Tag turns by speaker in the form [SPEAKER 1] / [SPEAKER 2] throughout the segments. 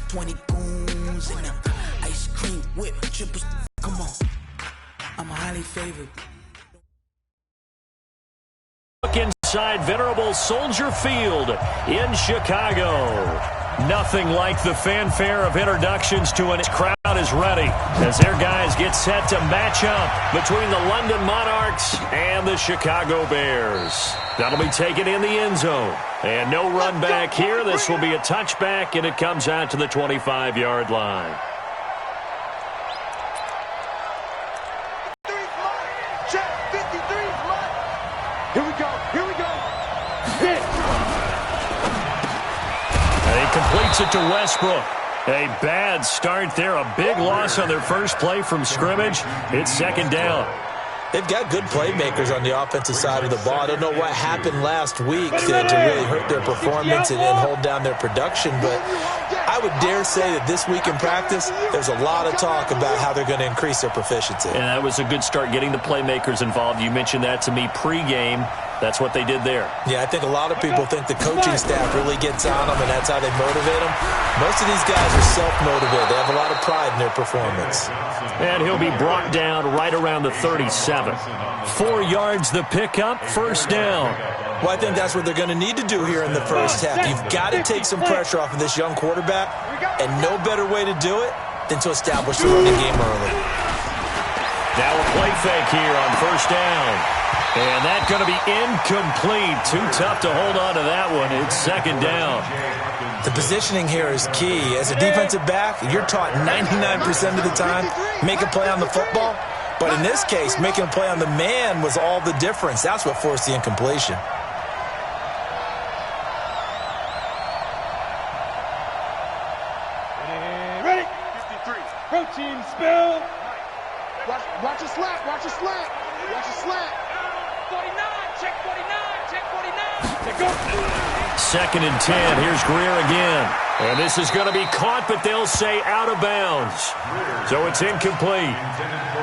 [SPEAKER 1] 20 goons and the ice cream whip, triple. Come on, I'm highly favored.
[SPEAKER 2] Look inside venerable Soldier Field in Chicago. Nothing like the fanfare of introductions to a crowd is ready as their guys get set to match up between the London Monarchs and the Chicago Bears. That'll be taken in the end zone. And no run back here. This will be a touchback, and it comes out to the 25-yard line.
[SPEAKER 3] Here we go. Here we go. Hit.
[SPEAKER 2] And he completes it to Westbrook. A bad start there. A big loss on their first play from scrimmage. It's second down.
[SPEAKER 4] They've got good playmakers on the offensive side of the ball. I don't know what happened last week to really hurt their performance and hold down their production, but I would dare say that this week in practice, there's a lot of talk about how they're going to increase their proficiency.
[SPEAKER 2] And that was a good start, getting the playmakers involved. You mentioned that to me pregame. That's what they did there.
[SPEAKER 4] Yeah, I think a lot of people think the coaching staff really gets on them, and that's how they motivate them. Most of these guys are self-motivated. They have a lot of pride in their performance.
[SPEAKER 2] And he'll be brought down right around the 37. 4 yards the pickup, first down.
[SPEAKER 4] Well, I think that's what they're going to need to do here in the first half. You've got to take some pressure off of this young quarterback, and no better way to do it than to establish the running game early.
[SPEAKER 2] Now a play fake here on first down. And that's going to be incomplete. Too tough to hold on to that one. It's second down.
[SPEAKER 4] The positioning here is key. As a defensive back, you're taught 99% of the time, make a play on the football. But in this case, making a play on the man was all the difference. That's what forced the incompletion.
[SPEAKER 3] Ready? 53. Protein spill. Watch a slap. Watch a slap. Watch a slap.
[SPEAKER 5] 49. Check 49. Check 49.
[SPEAKER 3] Check go.
[SPEAKER 2] Second and 10. Here's Greer again. And this is going to be caught, but they'll say out of bounds. So it's incomplete.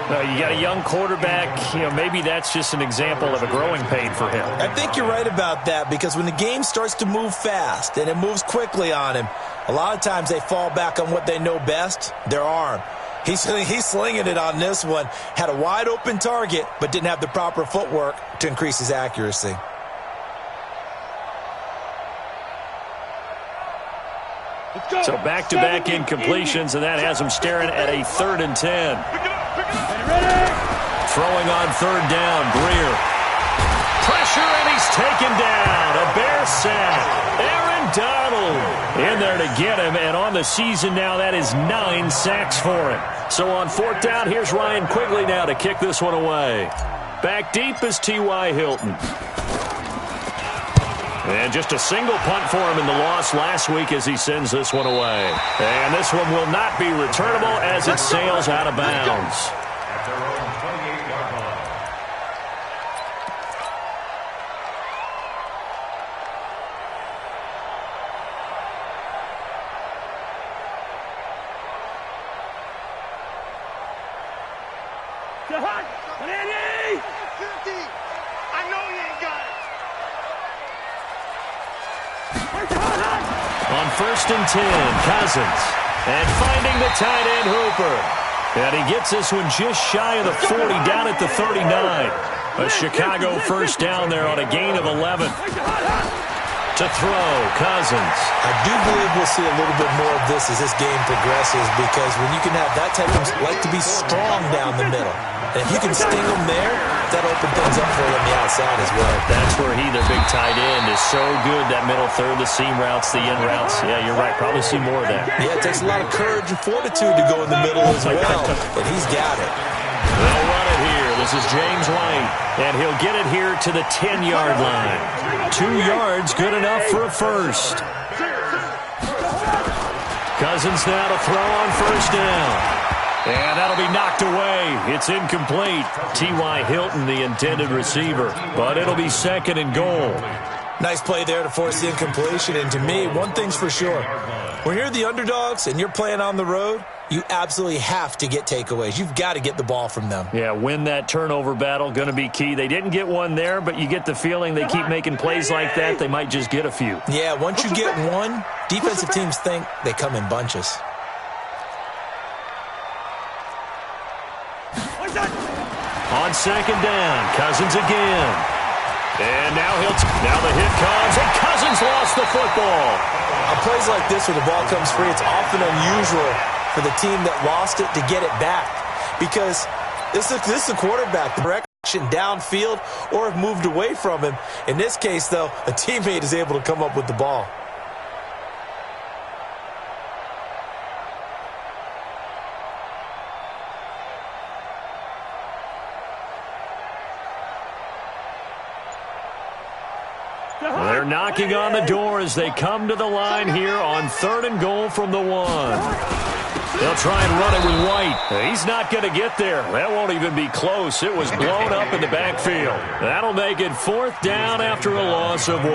[SPEAKER 2] You got a young quarterback. Maybe that's just an example of a growing pain for him.
[SPEAKER 4] I think you're right about that, because when the game starts to move fast and it moves quickly on him, a lot of times they fall back on what they know best, their arm. He's slinging it on this one. Had a wide open target, but didn't have the proper footwork to increase his accuracy.
[SPEAKER 2] So back-to-back incompletions, and that has him staring at a 3rd and 10. Throwing on third down, Greer. Pressure, and he's taken down. A Bear sack. Aaron Donald in there to get him, and on the season now, that is 9 sacks for him. So on 4th down, here's Ryan Quigley now to kick this one away. Back deep is T.Y. Hilton. And just a single punt for him in the loss last week as he sends this one away. And this one will not be returnable as it sails out of bounds. On 1st and 10, Cousins. And finding the tight end, Hooper. And he gets this one just shy of the 40, down at the 39. A Chicago first down there on a gain of 11. To throw, Cousins.
[SPEAKER 4] I do believe we'll see a little bit more of this as this game progresses, because when you can have that type of, like to be strong down the middle, and if you can sting them there, that opens things up for you on the outside as well.
[SPEAKER 2] That's where their big tight end, is so good, that middle third, the seam routes, the in routes. Yeah, you're right. Probably see more of that.
[SPEAKER 4] Yeah, it takes a lot of courage and fortitude to go in the middle as well, and he's got it.
[SPEAKER 2] They'll run it here. This is James White, and he'll get it here to the 10-yard line. 2 yards, good enough for a first. Cousins now to throw on first down. And that'll be knocked away. It's incomplete. T.Y. Hilton, the intended receiver. But it'll be 2nd and goal.
[SPEAKER 4] Nice play there to force the incompletion. And to me, one thing's for sure. When you're the underdogs and you're playing on the road, you absolutely have to get takeaways. You've got to get the ball from them.
[SPEAKER 2] Yeah, win that turnover battle, going to be key. They didn't get one there, but you get the feeling they keep making plays like that, they might just get a few.
[SPEAKER 4] Yeah, once you get one, defensive teams think they come in bunches.
[SPEAKER 2] On second down, Cousins again. And now the hit comes, and Cousins lost the football.
[SPEAKER 4] On plays like this where the ball comes free, it's often unusual for the team that lost it to get it back, because this is the quarterback. The direction downfield or have moved away from him. In this case, though, a teammate is able to come up with the ball.
[SPEAKER 2] They're knocking on the door as they come to the line here on 3rd and goal from the 1. They'll try and run it with White. He's not going to get there. That won't even be close. It was blown up in the backfield. That'll make it 4th down after a loss of 1.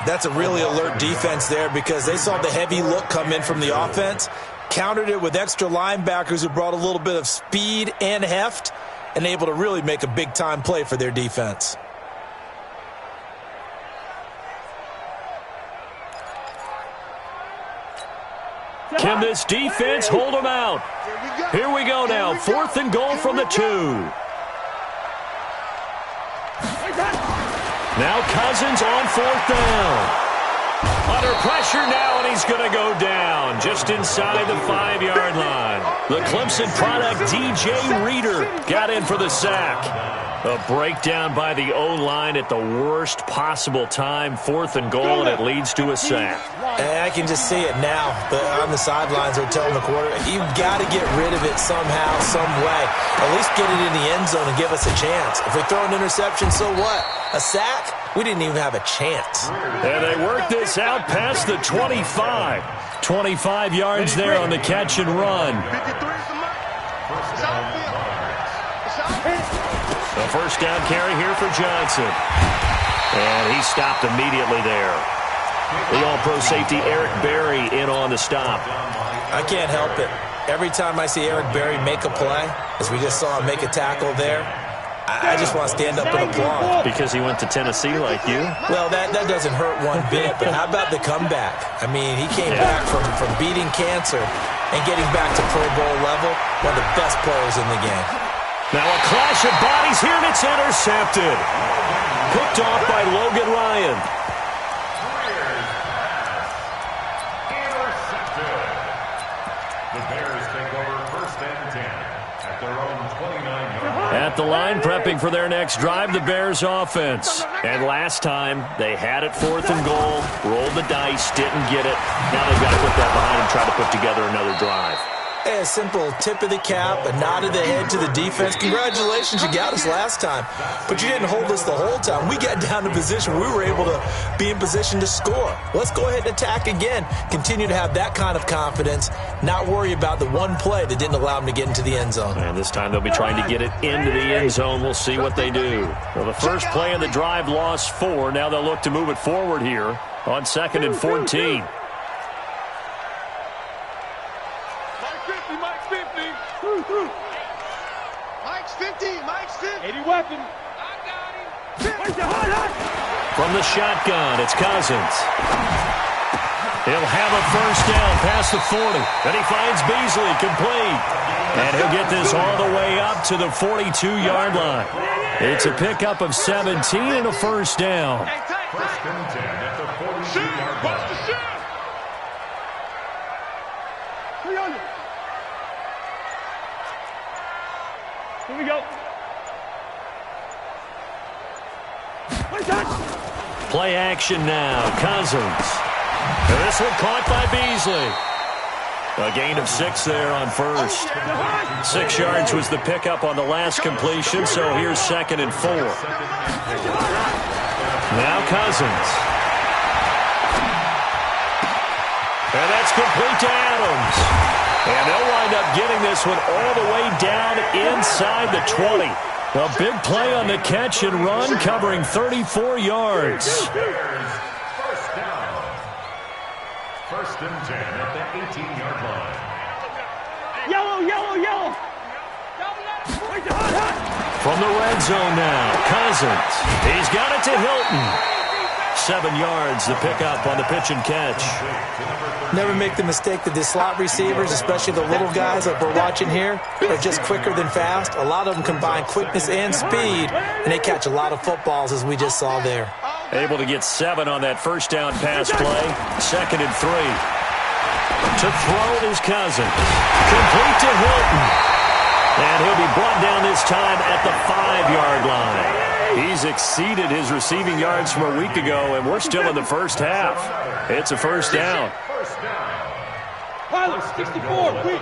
[SPEAKER 4] That's a really alert defense there, because they saw the heavy look come in from the offense, countered it with extra linebackers who brought a little bit of speed and heft, and able to really make a big-time play for their defense.
[SPEAKER 2] Can this defense hold them out? Here we go now. 4th and goal from the 2. Now Cousins on 4th down. Under pressure now, and he's going to go down just inside the 5-yard line. The Clemson product, DJ Reader, got in for the sack. A breakdown by the O-line at the worst possible time. 4th and goal, and it leads to a sack.
[SPEAKER 4] And I can just see it now. On the sidelines, they're telling the quarterback, you've got to get rid of it somehow, some way. At least get it in the end zone and give us a chance. If we throw an interception, so what? A sack? We didn't even have a chance.
[SPEAKER 2] And they work this out past the 25. 25 yards there on the catch and run. The first down carry here for Johnson. And he stopped immediately there. The All-Pro safety Eric Berry in on the stop.
[SPEAKER 4] I can't help it. Every time I see Eric Berry make a play, as we just saw him make a tackle there, I just want to stand up and applaud.
[SPEAKER 2] Because he went to Tennessee like you?
[SPEAKER 4] Well, that doesn't hurt one bit, but how about the comeback? I mean, he came back from beating cancer and getting back to Pro Bowl level, one of the best players in the game.
[SPEAKER 2] Now a clash of bodies here, and it's intercepted. Picked off by Logan Ryan.
[SPEAKER 6] The Bears take over 1st and 10 at their own 29-yard line.
[SPEAKER 2] At the line, prepping for their next drive, the Bears offense. And last time, they had it 4th and goal, rolled the dice, didn't get it. Now they've got to put that behind them, try to put together another drive.
[SPEAKER 4] Hey, a simple tip of the cap, a nod of the head to the defense. Congratulations, you got us last time. But you didn't hold us the whole time. We got down to position. We were able to be in position to score. Let's go ahead and attack again. Continue to have that kind of confidence, not worry about the one play that didn't allow them to get into the end zone.
[SPEAKER 2] And this time they'll be trying to get it into the end zone. We'll see what they do. Well, the first play of the drive lost 4. Now they'll look to move it forward here on 2nd and 14.
[SPEAKER 3] Mike's 50. 80 weapon.
[SPEAKER 2] From the shotgun, it's Cousins. He'll have a first down past the 40. Then he finds Beasley complete. And he'll get this all the way up to the 42-yard line. It's a pickup of 17 and a first down.
[SPEAKER 6] 1st and 10 at the 42-yard line.
[SPEAKER 3] Here we go.
[SPEAKER 2] Play action now. Cousins. And this one caught by Beasley. A gain of 6 there on first. 6 yards was the pickup on the last completion, so here's 2nd and 4. Now Cousins. And that's complete to Adams. And they'll wind up getting this one all the way down inside the 20. A big play on the catch and run, covering 34 yards.
[SPEAKER 6] First down. 1st and 10 at the 18-yard line.
[SPEAKER 3] Yellow, yellow, yellow.
[SPEAKER 2] From the red zone now, Cousins. He's got it to Hilton. 7 yards, the pickup on the pitch and catch.
[SPEAKER 4] Never make the mistake that the slot receivers, especially the little guys like we're watching here, are just quicker than fast. A lot of them combine quickness and speed, and they catch a lot of footballs, as we just saw there.
[SPEAKER 2] Able to get 7 on that first down pass play. 2nd and 3. To throw is Cousins. Complete to Hilton. And he'll be brought down this time at the 5-yard line. He's exceeded his receiving yards from a week ago, and we're still in the first half. It's a first down.
[SPEAKER 3] Pilot, 64, quick.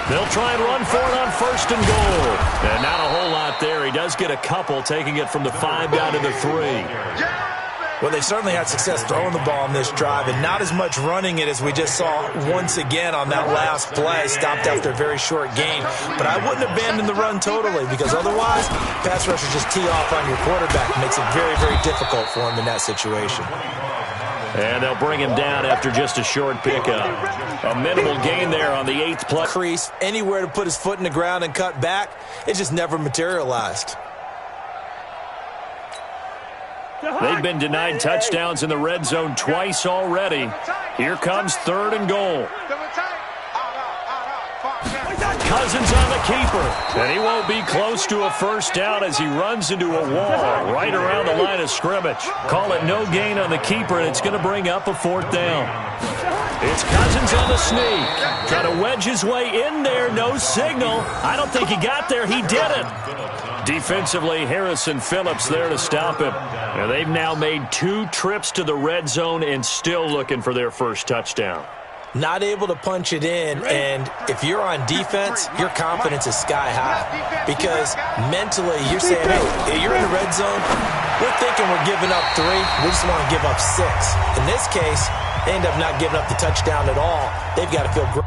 [SPEAKER 2] They'll try and run for it on 1st and goal. And not a whole lot there. He does get a couple, taking it from the 5 down to the 3.
[SPEAKER 4] Well, they certainly had success throwing the ball on this drive, and not as much running it as we just saw once again on that last play. Stopped after a very short gain. But I wouldn't abandon the run totally, because otherwise, pass rushers just tee off on your quarterback. It makes it very, very difficult for him in that situation.
[SPEAKER 2] And they'll bring him down after just a short pickup. A minimal gain there on the 8th play.
[SPEAKER 4] Crease, anywhere to put his foot in the ground and cut back, it just never materialized.
[SPEAKER 2] They've been denied touchdowns in the red zone twice already. Here comes 3rd and goal. Cousins on the keeper, and he won't be close to a first down as he runs into a wall right around the line of scrimmage. Call it no gain on the keeper, and it's going to bring up a 4th down. It's Cousins on the sneak. Trying to wedge his way in there, no signal. I don't think he got there. He did it. Defensively, Harrison Phillips there to stop him. Now, they've now made 2 trips to the red zone and still looking for their first touchdown.
[SPEAKER 4] Not able to punch it in, and if you're on defense, your confidence is sky high. Because mentally, you're saying, hey, you're in the red zone, we're thinking we're giving up 3, we just want to give up 6. In this case, they end up not giving up the touchdown at all. They've got to feel great.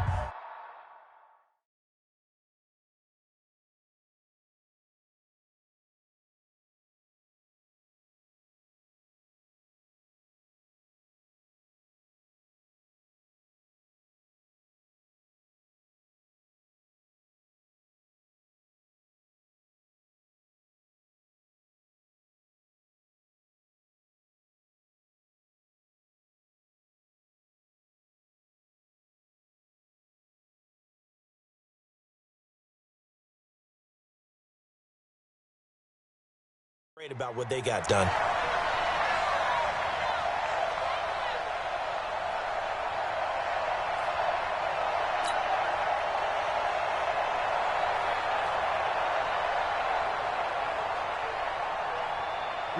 [SPEAKER 4] About what they got done.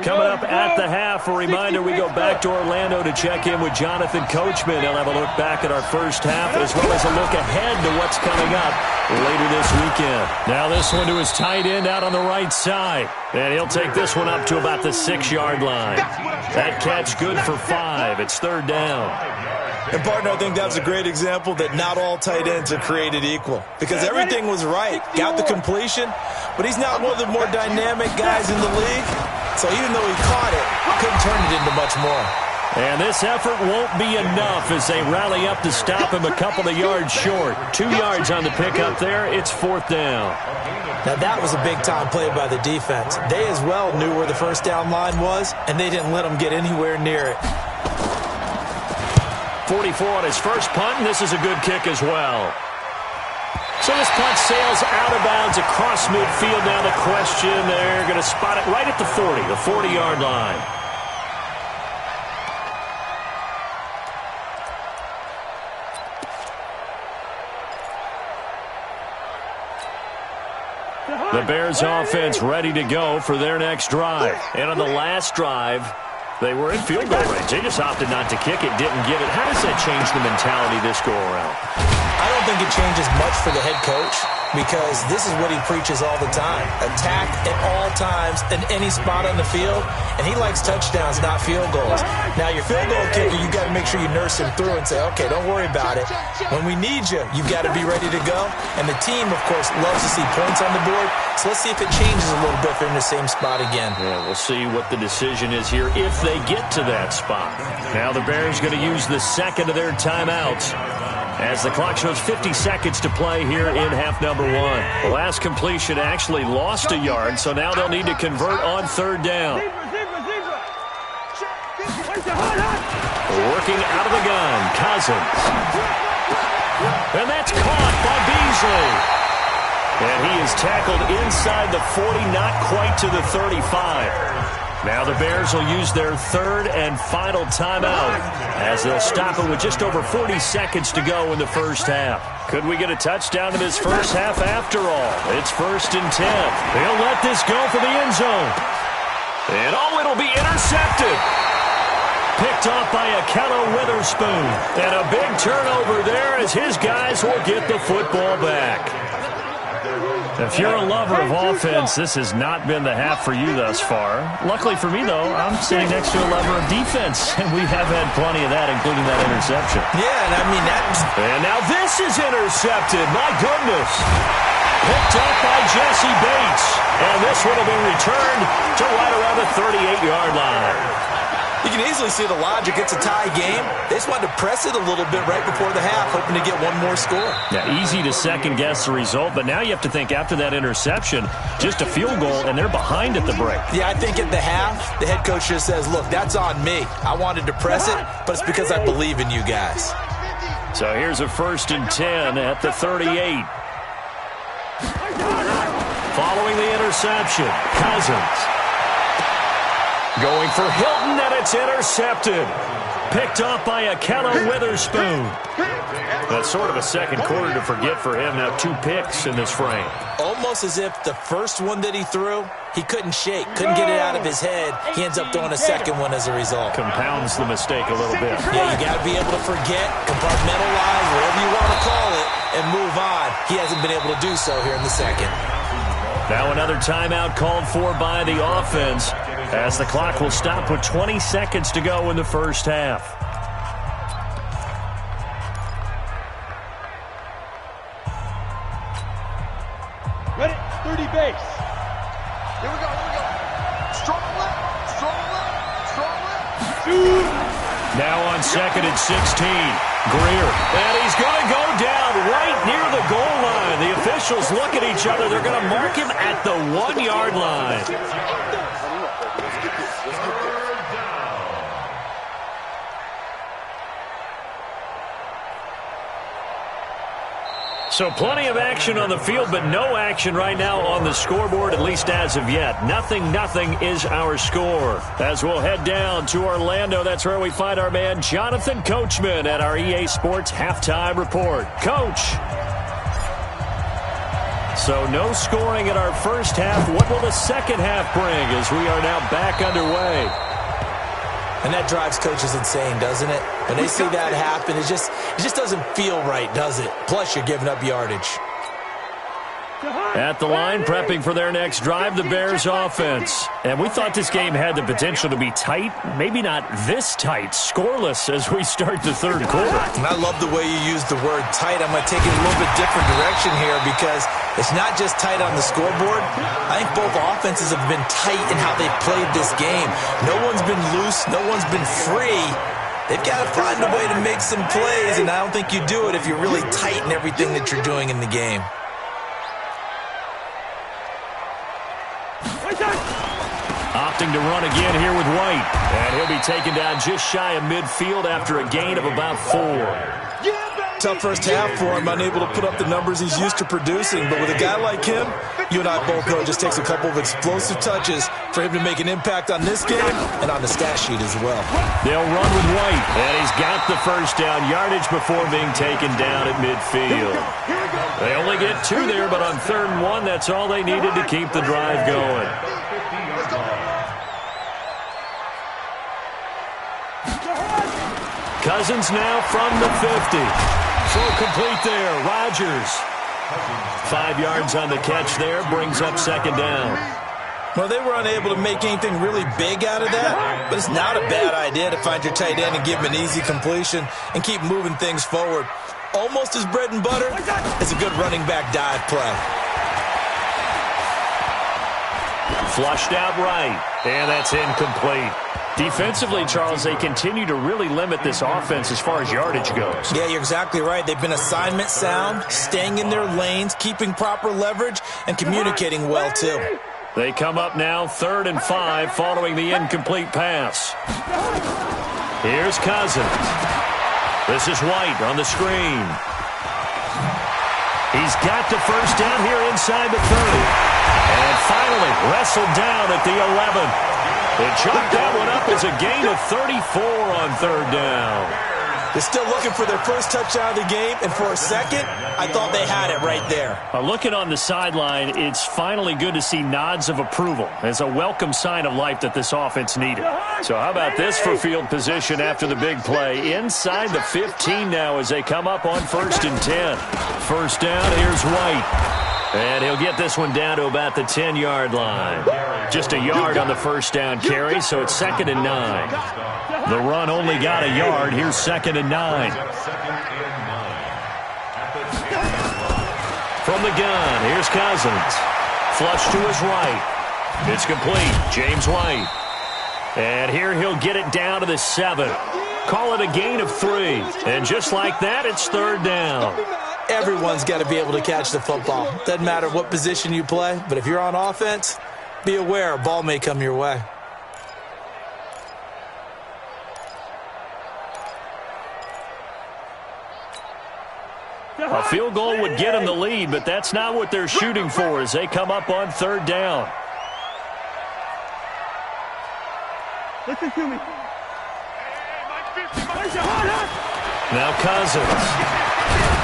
[SPEAKER 2] Coming up at the half, a reminder, we go back to Orlando to check in with Jonathan Coachman. He'll have a look back at our first half as well as a look ahead to what's coming up later this weekend. Now this one to his tight end out on the right side. And he'll take this one up to about the 6-yard line. That catch good for 5. It's 3rd down.
[SPEAKER 4] And, partner, I think that was a great example that not all tight ends are created equal. Because everything was right. Got the completion, but he's not one of the more dynamic guys in the league. So even though he caught it, couldn't turn it into much more.
[SPEAKER 2] And this effort won't be enough as they rally up to stop him a couple of yards short. 2 yards on the pickup there. It's 4th down.
[SPEAKER 4] Now that was a big-time play by the defense. They as well knew where the first down line was, and they didn't let them get anywhere near it.
[SPEAKER 2] 44 on his first punt, and this is a good kick as well. So this punt sails out of bounds across midfield. Now the question, they're going to spot it right at the 40, the 40-yard line. The Bears offense ready to go for their next drive. And on the last drive, they were in field goal range. They just opted not to kick it, didn't get it. How does that change the mentality this go around?
[SPEAKER 4] I don't think it changes much for the head coach because this is what he preaches all the time. Attack at all times in any spot on the field, and he likes touchdowns, not field goals. Now, your field goal kicker, you've got to make sure you nurse him through and say, okay, don't worry about it. When we need you, you've got to be ready to go. And the team, of course, loves to see points on the board, so let's see if it changes a little bit if they're in the same spot again.
[SPEAKER 2] Yeah, we'll see what the decision is here if they get to that spot. Now the Bears going to use the second of their timeouts as the clock shows 50 seconds to play here in half number one. The last completion actually lost a yard, so now they'll need to convert on third down. Working out of the gun, Cousins. And that's caught by Beasley. And he is tackled inside the 40, not quite to the 35. Now the Bears will use their third and final timeout as they'll stop it with just over 40 seconds to go in the first half. Could we get a touchdown in this first half after all? It's 1st and 10. They'll let this go for the end zone. And it'll be intercepted. Picked off by Akello Witherspoon. And a big turnover there as his guys will get the football back. If you're a lover of offense, this has not been the half for you thus far. Luckily for me, though, I'm sitting next to a lover of defense, and we have had plenty of that, including that interception.
[SPEAKER 4] Yeah, and I mean, that's...
[SPEAKER 2] And now this is intercepted. My goodness. Picked up by Jesse Bates. And this one will be returned to right around the 38-yard line.
[SPEAKER 4] You can easily see the logic. It's a tie game. They just wanted to press it a little bit right before the half, hoping to get one more score.
[SPEAKER 2] Yeah, easy to second-guess the result, but now you have to think after that interception, just a field goal, and they're behind at the break.
[SPEAKER 4] Yeah, I think at the half, the head coach just says, look, that's on me. I wanted to press it, but it's because I believe in you guys.
[SPEAKER 2] So here's a 1st and 10 at the 38. Following the interception, Cousins. Going for Hilton, and it's intercepted. Picked off by Akello Witherspoon. That's sort of a second quarter to forget for him. Now 2 picks in this frame.
[SPEAKER 4] Almost as if the first one that he threw, he couldn't shake, couldn't get it out of his head. He ends up throwing a second one as a result.
[SPEAKER 2] Compounds the mistake a little bit.
[SPEAKER 4] Yeah, you got to be able to forget, compartmentalize, whatever you want to call it, and move on. He hasn't been able to do so here in the second.
[SPEAKER 2] Now another timeout called for by the offense as the clock will stop with 20 seconds to go in the first half.
[SPEAKER 3] Ready? 30 base. Here we go. Strong left.
[SPEAKER 2] Now on 2nd and 16. Greer. And he's going to go down right near the goal line. The officials look at each other. They're going to mark him at the 1-yard line. So plenty of action on the field, but no action right now on the scoreboard, at least as of yet. 0-0 is our score. As we'll head down to Orlando, that's where we find our man Jonathan Coachman at our EA Sports Halftime Report. Coach. So no scoring in our first half. What will the second half bring as we are now back underway?
[SPEAKER 4] And that drives coaches insane, doesn't it? When they see that happen, it just doesn't feel right, does it? Plus, you're giving up yardage.
[SPEAKER 2] At the line, prepping for their next drive, the Bears offense. And we thought this game had the potential to be tight, maybe not this tight, scoreless as we start the third quarter.
[SPEAKER 4] And I love the way you use the word tight. I'm going to take it a little bit different direction here because it's not just tight on the scoreboard. I think both offenses have been tight in how they've played this game. No one's been loose. No one's been free. They've got to find a way to make some plays, and I don't think you do it if you're really tight in everything that you're doing in the game.
[SPEAKER 2] Opting to run again here with White. And he'll be taken down just shy of midfield after a gain of about 4.
[SPEAKER 4] Tough first half for him, unable to put up the numbers he's used to producing. But with a guy like him, you and I both know it just takes a couple of explosive touches for him to make an impact on this game and on the stat sheet as well.
[SPEAKER 2] They'll run with White. And he's got the first down yardage before being taken down at midfield. They only get 2 there, but on 3rd and 1, that's all they needed to keep the drive going. Cousins now from the 50. throw complete there. Rodgers. 5 yards on the catch there. Brings up second down.
[SPEAKER 4] Well, they were unable to make anything really big out of that, but it's not a bad idea to find your tight end and give him an easy completion and keep moving things forward. Almost as bread and butter as a good running back dive play.
[SPEAKER 2] Flushed out right, and that's incomplete. Defensively, Charles, they continue to really limit this offense as far as yardage goes.
[SPEAKER 4] Yeah, you're exactly right. They've been assignment sound, staying in their lanes, keeping proper leverage, and communicating well, too.
[SPEAKER 2] They come up now 3rd and 5 following the incomplete pass. Here's Cousins. This is White on the screen. He's got the first down here inside the 30. And finally wrestled down at the 11. They chalked that one up as a gain of 34 on 3rd down.
[SPEAKER 4] They're still looking for their first touchdown of the game, and for a second, I thought they had it right there.
[SPEAKER 2] Looking on the sideline, it's finally good to see nods of approval as a welcome sign of life that this offense needed. So how about this for field position after the big play? Inside the 15 now as they come up on 1st and 10. First down, here's White. And he'll get this one down to about the 10-yard line. Just a yard on the first down carry, so it's 2nd and 9. The run only got a yard. Here's 2nd and 9. From the gun, here's Cousins. Flush to his right. It's complete. James White. And here he'll get it down to the 7. Call it a gain of 3. And just like that, it's 3rd down.
[SPEAKER 4] Everyone's got to be able to catch the football. Doesn't matter what position you play, but if you're on offense, be aware a ball may come your way.
[SPEAKER 2] A field goal would get them the lead, but that's not what they're shooting for as they come up on 3rd down.
[SPEAKER 3] Listen to me.
[SPEAKER 2] Now Cousins.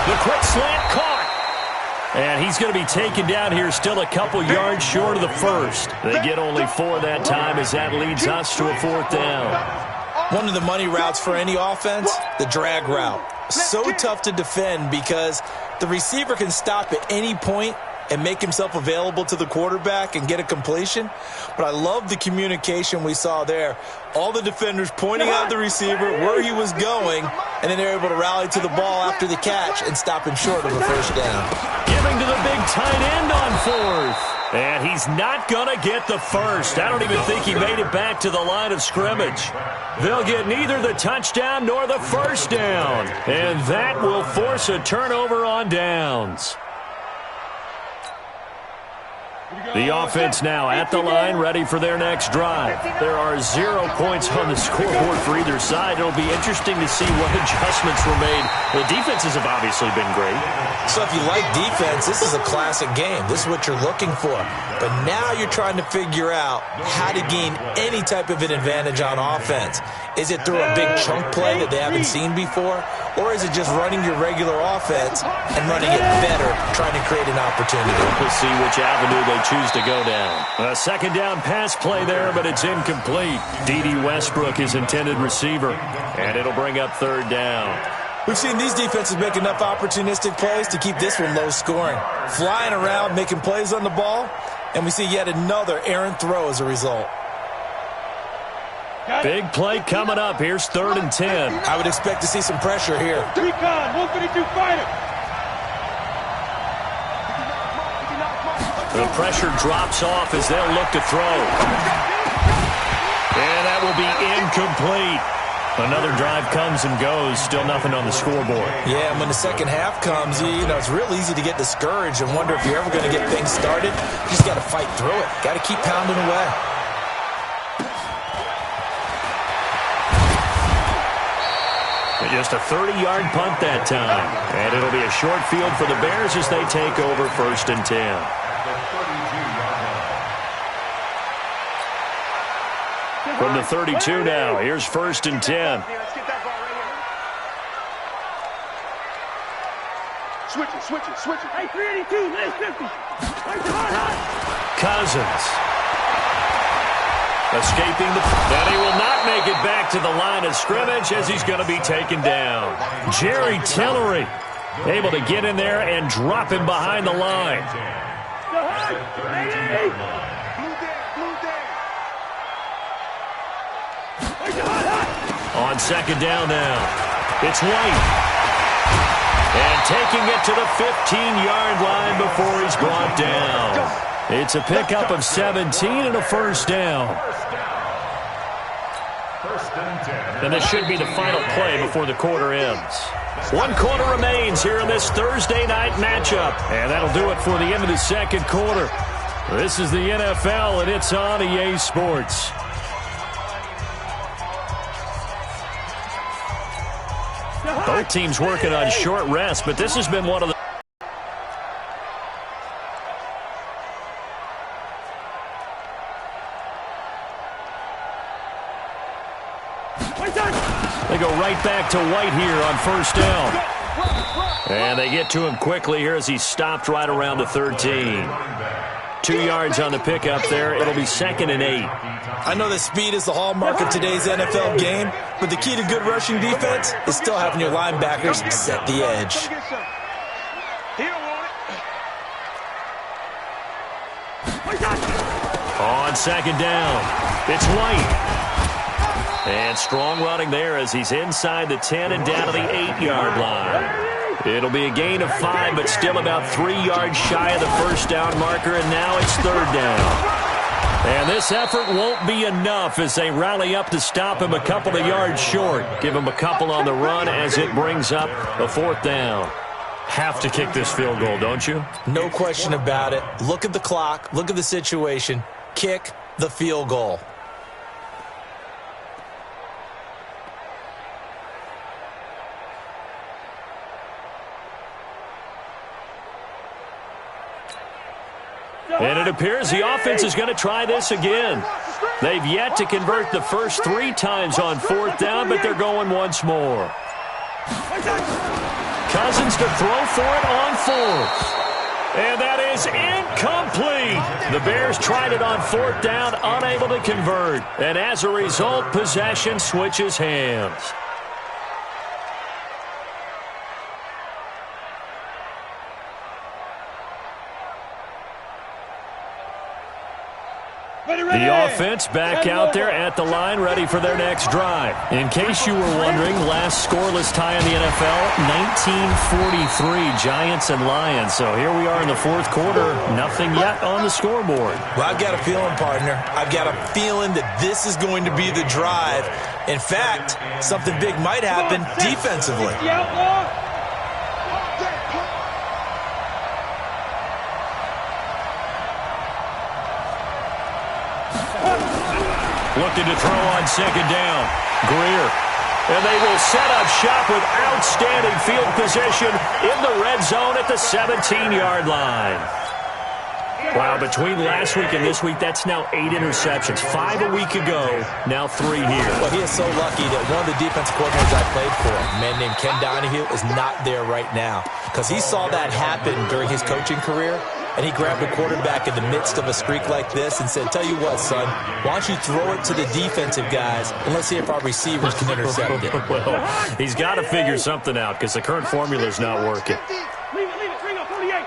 [SPEAKER 2] The quick slant caught. And he's going to be taken down here still a couple yards short of the first. They get only 4 that time as that leads us to a 4th down.
[SPEAKER 4] One of the money routes for any offense, the drag route. So tough to defend because the receiver can stop at any point and make himself available to the quarterback and get a completion. But I love the communication we saw there. All the defenders pointing out the receiver, where he was going, and then they're able to rally to the ball after the catch and stop him short of a first down.
[SPEAKER 2] Giving to the big tight end on 4th. And he's not going to get the first. I don't even think he made it back to the line of scrimmage. They'll get neither the touchdown nor the first down. And that will force a turnover on downs. The offense now at the line, ready for their next drive. There are 0 points on the scoreboard for either side. It'll be interesting to see what adjustments were made. The defenses have obviously been great.
[SPEAKER 4] So if you like defense, this is a classic game. This is what you're looking for. But now you're trying to figure out how to gain any type of an advantage on offense. Is it through a big chunk play that they haven't seen before? Or is it just running your regular offense and running it better, trying to create an opportunity?
[SPEAKER 2] We'll see which avenue they choose to go down. A 2nd down pass play there, but it's incomplete. D.D. Westbrook is intended receiver, and it'll bring up 3rd down.
[SPEAKER 4] We've seen these defenses make enough opportunistic plays to keep this one low scoring. Flying around, making plays on the ball, and we see yet another errant throw as a result.
[SPEAKER 2] Big play coming up. Here's 3rd and 10.
[SPEAKER 4] I would expect to see some pressure here.
[SPEAKER 3] Recon, 152 fighter.
[SPEAKER 2] The pressure drops off as they'll look to throw. And that will be incomplete. Another drive comes and goes. Still nothing on the scoreboard.
[SPEAKER 4] Yeah, and when the second half comes, you know, it's real easy to get discouraged and wonder if you're ever going to get things started. You just got to fight through it. Got to keep pounding away.
[SPEAKER 2] Just a 30-yard punt that time. And it'll be a short field for the Bears as they take over 1st and 10. From the 32 now, here's 1st and 10.
[SPEAKER 3] Switch it. Hey, 382, nice 50.
[SPEAKER 2] Cousins. Escaping then he will not make it back to the line of scrimmage as he's going to be taken down. Jerry Tillery Able to get in there and drop him behind the line. On second down now, it's White. And taking it to the 15-yard line before he's brought down. It's a pickup of 17 and a first down. And this should be the final play before the quarter ends. 1 quarter remains here in this Thursday night matchup. And that'll do it for the end of the second quarter. This is the NFL, and it's on EA Sports. Both teams working on short rest, but this has been one of the... They go right back to White here on first down. And they get to him quickly here as he stopped right around the 13. 2 yards on the pickup there. It'll be 2nd and 8.
[SPEAKER 4] I know that speed is the hallmark of today's NFL game, but the key to good rushing defense is still having your linebackers set the edge.
[SPEAKER 2] On second down, it's White. And strong running there as he's inside the 10 and down to the 8-yard line. It'll be a gain of 5, but still about 3 yards shy of the first down marker, and now it's 3rd down. And this effort won't be enough as they rally up to stop him a couple of yards short. Give him a couple on the run as it brings up a 4th down. Have to kick this field goal, don't you?
[SPEAKER 4] No question about it. Look at the clock. Look at the situation. Kick the field goal.
[SPEAKER 2] And it appears the offense is going to try this again. They've yet to convert the first 3 times on 4th down, but they're going once more. Cousins to throw for it on 4th. And that is incomplete. The Bears tried it on 4th down, unable to convert. And as a result, possession switches hands. The offense back out there at the line, ready for their next drive. In case you were wondering, last scoreless tie in the NFL, 1943, Giants and Lions. So here we are in the 4th quarter, nothing yet on the scoreboard.
[SPEAKER 4] Well, I've got a feeling, partner. I've got a feeling that this is going to be the drive. In fact, something big might happen defensively.
[SPEAKER 2] Looking to throw on 2nd down. Greer. And they will set up shop with outstanding field position in the red zone at the 17-yard line. Wow, between last week and this week, that's now 8 interceptions. 5 a week ago, now 3 here.
[SPEAKER 4] Well, he is so lucky that one of the defensive coordinators I played for, a man named Ken Donahue, is not there right now. Because he saw that happen during his coaching career, and he grabbed a quarterback in the midst of a streak like this and said, tell you what, son, why don't you throw it to the defensive guys, and let's see if our receivers can intercept it.
[SPEAKER 2] Well, he's got to figure something out because the current formula is not working.
[SPEAKER 3] Leave it, 48.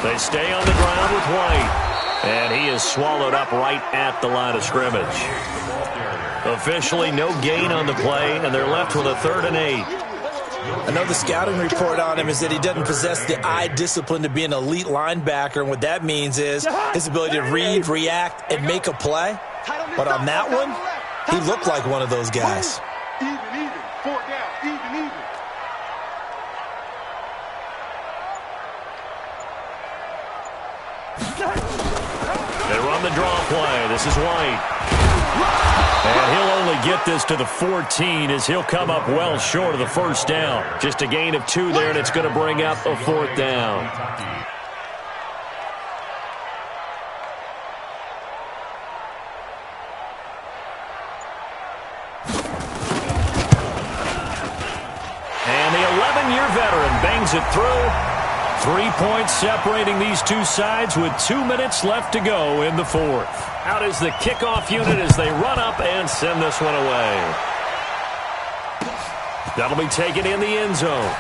[SPEAKER 2] They stay on the ground with White, and he is swallowed up right at the line of scrimmage. Officially no gain on the play, and they're left with a 3rd and 8.
[SPEAKER 4] I know the scouting report on him is that he doesn't possess the eye discipline to be an elite linebacker, and what that means is his ability to read, react, and make a play. But on that one, he looked like one of those guys.
[SPEAKER 3] Even. 4th down. Even.
[SPEAKER 2] They run the draw play. This is White. And he'll only get this to the 14 as he'll come up well short of the 1st down. Just a gain of 2 there, and it's going to bring up a 4th down. And the 11-year veteran bangs it through. 3 points separating these two sides with 2 minutes left to go in the 4th. Out is the kickoff unit as they run up and send this one away. That'll be taken in the end zone.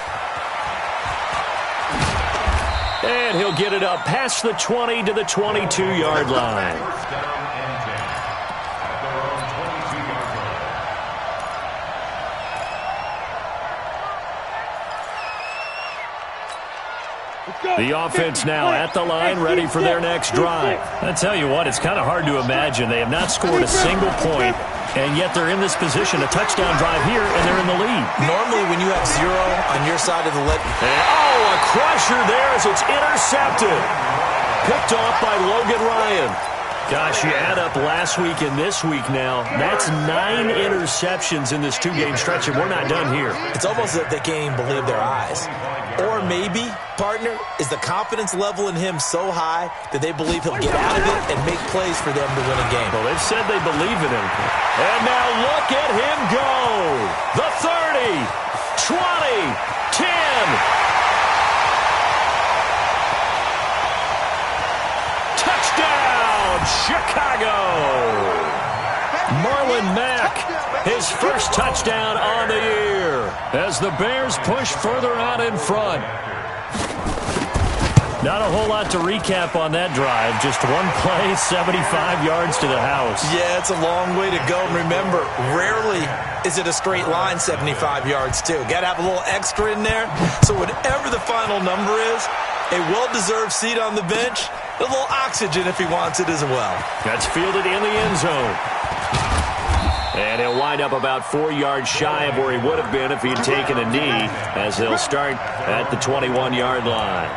[SPEAKER 2] And he'll get it up past the 20 to the 22-yard line.
[SPEAKER 6] First down and 10 at their own 22-yard line.
[SPEAKER 2] The offense now at the line, ready for their next drive. I tell you what, it's kind of hard to imagine. They have not scored a single point, and yet they're in this position, a touchdown drive here, and they're in the lead.
[SPEAKER 4] Normally, when you have 0 on your side of the leg.
[SPEAKER 2] Oh, a crusher there as it's intercepted. Picked off by Logan Ryan. Gosh, you add up last week and this week now. That's 9 interceptions in this 2-game stretch, and we're not done here.
[SPEAKER 4] It's almost as if they can't even believe their eyes. Or maybe, partner, is the confidence level in him so high that they believe he'll get out of it and make plays for them to win a game.
[SPEAKER 2] Well, they've said they believe in him. And now look at him go. The 30, 20, 10. Touchdown, Chicago. Marlon Mack, his first touchdown on the year as the Bears push further out in front. Not a whole lot to recap on that drive. Just one play, 75 yards to the house.
[SPEAKER 4] Yeah, it's a long way to go. And remember, rarely is it a straight line 75 yards, too. Got to have a little extra in there. So whatever the final number is, a well-deserved seat on the bench, a little oxygen if he wants it as well.
[SPEAKER 2] That's fielded in the end zone. And he'll wind up about 4 yards shy of where he would have been if he'd taken a knee, as they'll start at the 21-yard line.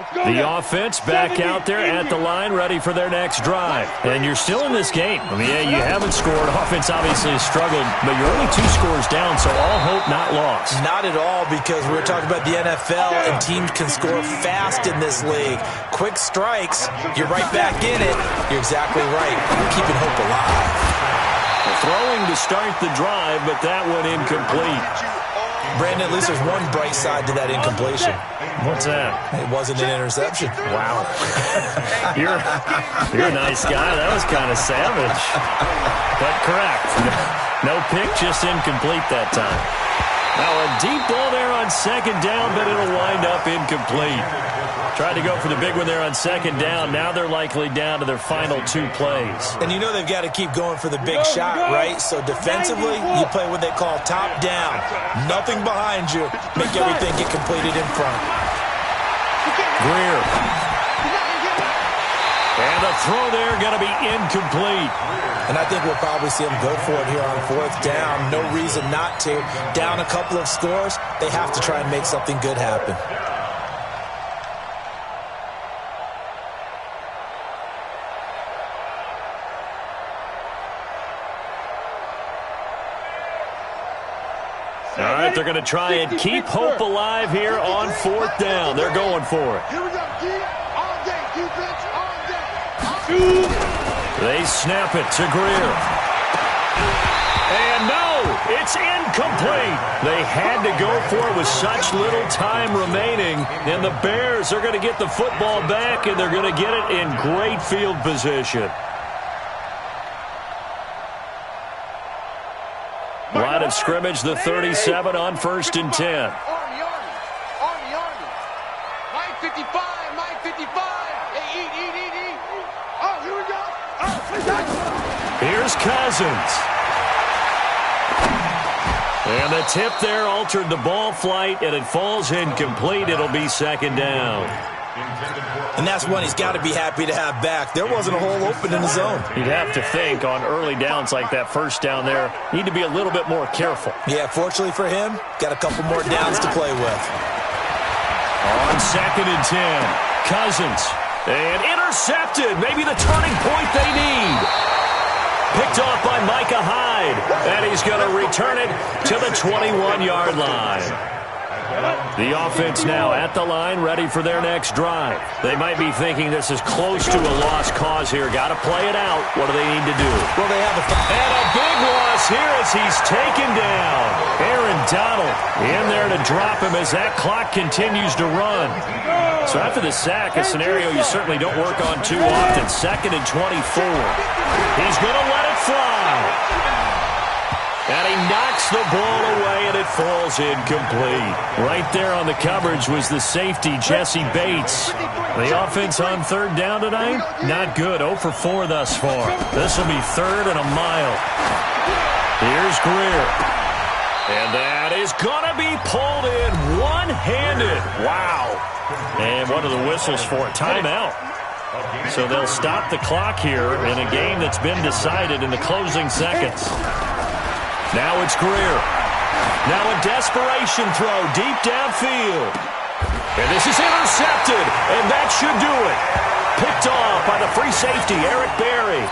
[SPEAKER 2] The offense back out there at the line, ready for their next drive. And you're still in this game. I mean, yeah, you haven't scored. Offense obviously has struggled, but you're only 2 scores down, so all hope not lost.
[SPEAKER 4] Not at all, because we're talking about the NFL, and teams can score fast in this league. Quick strikes, you're right back in it. You're exactly right. You're keeping hope alive.
[SPEAKER 2] Throwing to start the drive, but that one incomplete.
[SPEAKER 4] Brandon, at least there's one bright side to that incompletion.
[SPEAKER 2] What's that?
[SPEAKER 4] It wasn't an interception.
[SPEAKER 2] Wow. You're a nice guy. That was kind of savage. But correct. No pick, just incomplete that time. Now a deep ball there on second down, but it'll wind up incomplete. Tried to go for the big one there on second down. Now they're likely down to their final 2 plays.
[SPEAKER 4] And you know they've got to keep going for the big shot, right? So defensively, you play what they call top down. Nothing behind you. Make everything get completed in front.
[SPEAKER 2] Greer. And the throw there going to be incomplete.
[SPEAKER 4] And I think we'll probably see them go for it here on 4th down. No reason not to. Down a couple of scores, they have to try and make something good happen.
[SPEAKER 2] All right, they're going to try and keep hope alive here on 4th down. They're going for it.
[SPEAKER 3] Here we go, Keith. All day, defense, all day.
[SPEAKER 2] They snap it to Greer. And no, it's incomplete. They had to go for it with such little time remaining. And the Bears are going to get the football back, and they're going to get it in great field position. Line of scrimmage, the 37 on 1st and 10.
[SPEAKER 5] Army. Mike 55, Mike 55. Hey, eat.
[SPEAKER 3] Oh, here we go. Oh,
[SPEAKER 2] Here's Cousins. And the tip there altered the ball flight, and it falls incomplete. It'll be 2nd down.
[SPEAKER 4] And that's one he's got to be happy to have back. There wasn't a hole open in the zone.
[SPEAKER 2] You'd have to think on early downs like that first down there, need to be a little bit more careful.
[SPEAKER 4] Yeah, fortunately for him, got a couple more downs to play with.
[SPEAKER 2] On 2nd and 10, Cousins. And intercepted, maybe the turning point they need. Picked off by Micah Hyde. And he's going to return it to the 21-yard line. The offense now at the line, ready for their next drive. They might be thinking this is close to a lost cause here. Got to play it out. What do they need to do?
[SPEAKER 4] Well, they have
[SPEAKER 2] And a big loss here as he's taken down. Aaron Donald in there to drop him as that clock continues to run. So after the sack, a scenario you certainly don't work on too often. 2nd and 24. He's going to let it fly. And he knocks the ball away, and it falls incomplete. Right there on the coverage was the safety, Jesse Bates. The offense on 3rd down tonight, not good. 0 for 4 thus far. This will be 3rd and a mile. Here's Greer. And that is going to be pulled in one-handed. Wow. And one of the whistles for a timeout. So they'll stop the clock here in a game that's been decided in the closing seconds. Now it's Greer. Now a desperation throw deep downfield. And this is intercepted, and that should do it. Picked off by the free safety, Eric Berry.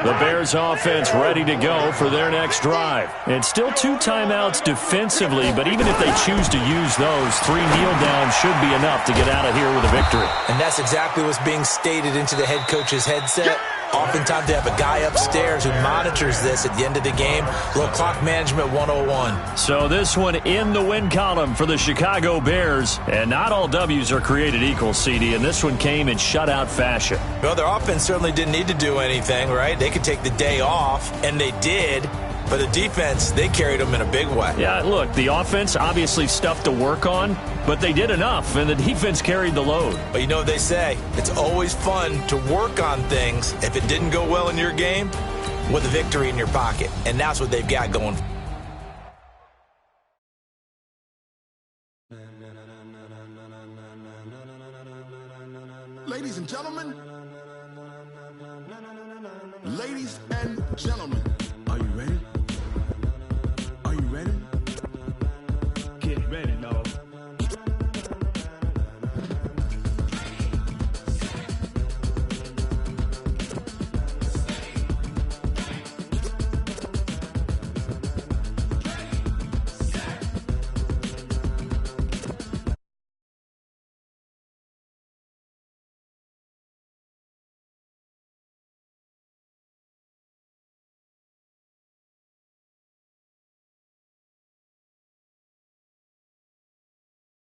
[SPEAKER 2] The Bears offense ready to go for their next drive. And still 2 timeouts defensively, but even if they choose to use those, 3 kneel downs should be enough to get out of here with a victory.
[SPEAKER 4] And that's exactly what's being stated into the head coach's headset. Oftentimes they have a guy upstairs who monitors this at the end of the game. Little clock management 101.
[SPEAKER 2] So this one in the win column for the Chicago Bears. And not all W's are created equal, CD, and this one came in shutout fashion.
[SPEAKER 4] Well, their offense certainly didn't need to do anything, right? They could take the day off, and they did. But the defense, they carried them in a big way.
[SPEAKER 2] Yeah, look, the offense, obviously stuff to work on, but they did enough, and the defense carried the load.
[SPEAKER 4] But you know what they say, it's always fun to work on things if it didn't go well in your game with a victory in your pocket. And that's what they've got going.
[SPEAKER 7] Ladies and gentlemen, ladies and gentlemen, are you ready?